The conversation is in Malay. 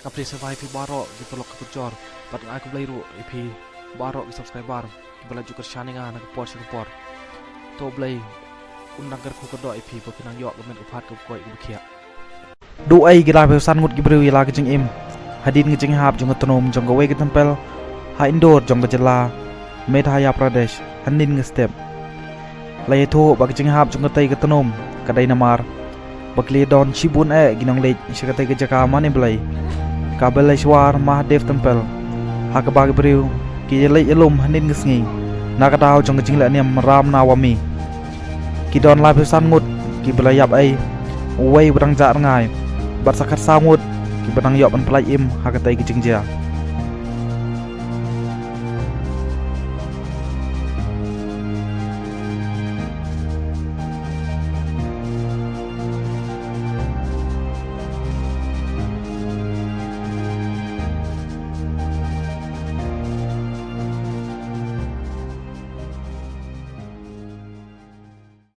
Kapri survive pi barok di tolok ke kecor. Pat aku beli ru pi barok di subscriber. Kita laju ke shaningan nak por sekepor. To beli undang kerku kedok pi berkenang yok kemen upat ke koi ke Doai gila pesan ngut gibrui la kejing im. Hadin kejing hap jong ketenom jong gawe ke tempel. Ha indoor jong kejela. Medhaya Pradesh hanin ngestep. Lai thu ba kejing hap jong ketai ketenom kadai namar. Bakli don Shibun ginong lej sekatai ke jaka mane belai. Kabel Ishwar Mahadev Temple. Hakabag briu ki lej elum hanin ngesngi. Nakatau jong kejing la niam ram nawami. Ki don la pesan ngut ki belayap ai. Uwai berang jak ngai. Bat sakat sangut ki benang yok ban pelai im hakatai kejing ja.